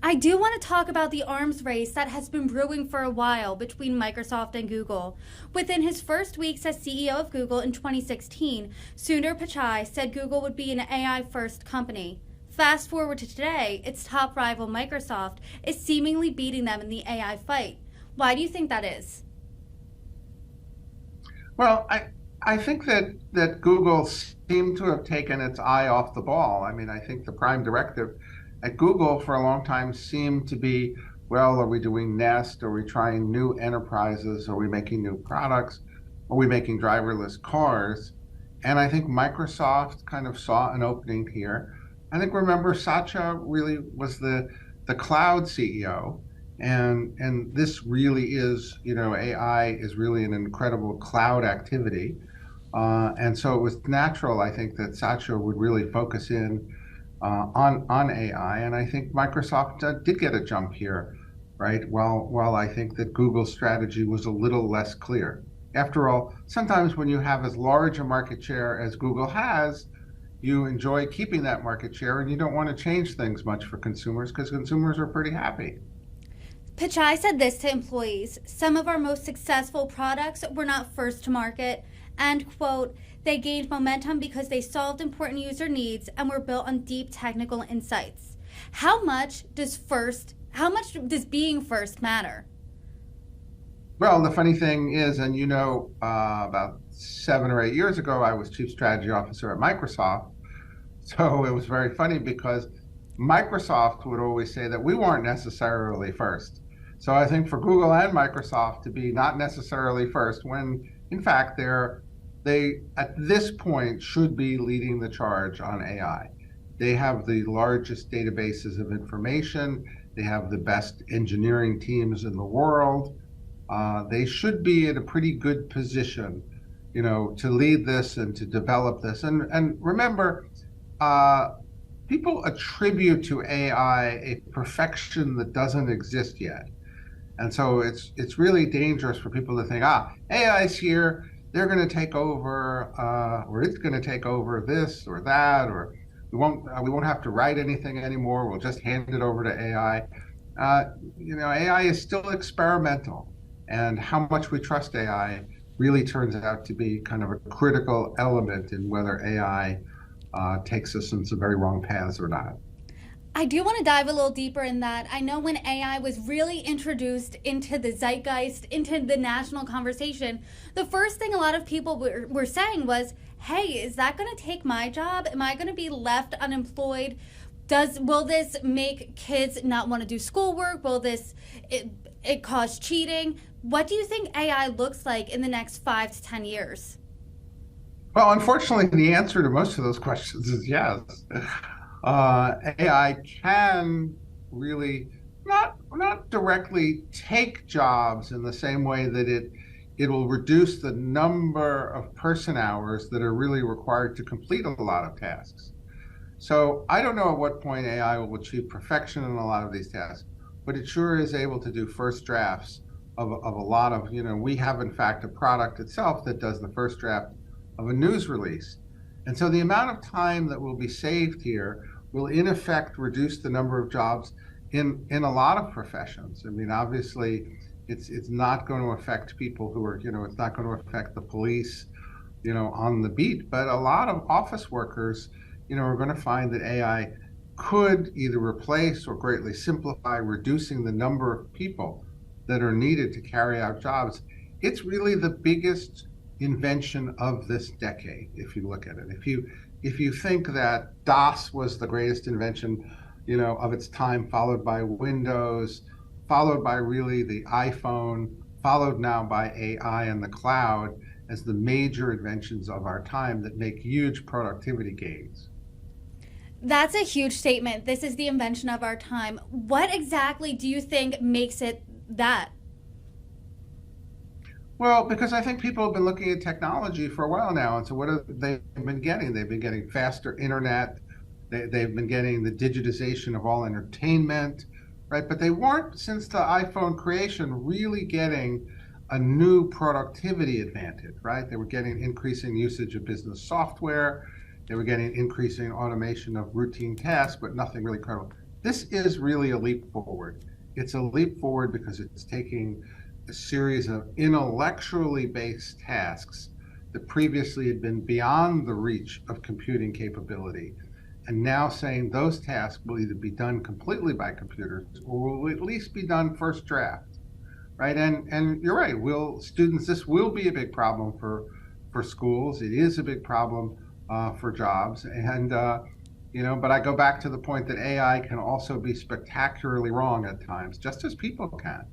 I do want to talk about the arms race that has been brewing for a while between Microsoft and Google. Within his first weeks as CEO of Google in 2016, Sundar Pichai said Google would be an AI-first company. Fast forward to today, its top rival Microsoft is seemingly beating them in the AI fight. Why do you think that is? Well, I think that Google seemed to have taken its eye off the ball. I mean, I think the prime directive at Google for a long time seemed to be, well, are we doing Nest? Are we trying new enterprises? Are we making new products? Are we making driverless cars? And I think Microsoft kind of saw an opening here. I think remember Satya really was the cloud CEO. And this really is, AI is really an incredible cloud activity. And so it was natural, I think, that Satya would really focus in on AI. And I think Microsoft did get a jump here, right? While I think that Google's strategy was a little less clear. After all, sometimes when you have as large a market share as Google has, you enjoy keeping that market share and you don't want to change things much for consumers because consumers are pretty happy. Pichai said this to employees: some of our most successful products were not first to market, and, quote, they gained momentum because they solved important user needs and were built on deep technical insights. How much does being first matter? Well, the funny thing is, and about 7 or 8 years ago, I was chief strategy officer at Microsoft. So it was very funny because Microsoft would always say that we weren't necessarily first. So I think for Google and Microsoft to be not necessarily first, when in fact they at this point should be leading the charge on AI. They have the largest databases of information. They have the best engineering teams in the world. They should be in a pretty good position, to lead this and to develop this. And remember, people attribute to AI a perfection that doesn't exist yet. And so it's really dangerous for people to think, AI is here, they're going to take over, or it's going to take over this or that, or we won't have to write anything anymore. We'll just hand it over to AI. AI is still experimental, and how much we trust AI really turns out to be kind of a critical element in whether AI takes us in some very wrong paths or not. I do want to dive a little deeper in that. I know when AI was really introduced into the zeitgeist, into the national conversation, the first thing a lot of people were saying was, hey, is that going to take my job? Am I going to be left unemployed? Will this make kids not want to do schoolwork? Will it cause cheating? What do you think AI looks like in the next 5 to 10 years? Well, unfortunately, the answer to most of those questions is yes. AI can really not directly take jobs in the same way that it will reduce the number of person hours that are really required to complete a lot of tasks. So I don't know at what point AI will achieve perfection in a lot of these tasks, but it sure is able to do first drafts of a lot of, we have in fact a product itself that does the first draft of a news release. And so the amount of time that will be saved here will in effect reduce the number of jobs in a lot of professions. I mean, obviously it's not going to affect people who are, it's not going to affect the police, on the beat, but a lot of office workers, are going to find that AI could either replace or greatly simplify, reducing the number of people that are needed to carry out jobs. It's really the biggest invention of this decade, if you look at it. If you think that DOS was the greatest invention, of its time, followed by Windows, followed by really the iPhone, followed now by AI and the cloud as the major inventions of our time that make huge productivity gains. That's a huge statement. This is the invention of our time. What exactly do you think makes it that? Well, because I think people have been looking at technology for a while now. And so what have they been getting? They've been getting faster internet. They've been getting the digitization of all entertainment, right? But they weren't, since the iPhone creation, really getting a new productivity advantage, right? They were getting increasing usage of business software. They were getting increasing automation of routine tasks, but nothing really credible. this is really a leap forward. It's a leap forward because it's taking a series of intellectually based tasks that previously had been beyond the reach of computing capability, and now saying those tasks will either be done completely by computers or will at least be done first draft, right? And you're right. Will students? This will be a big problem for schools. It is a big problem for jobs, and but I go back to the point that AI can also be spectacularly wrong at times, just as people can.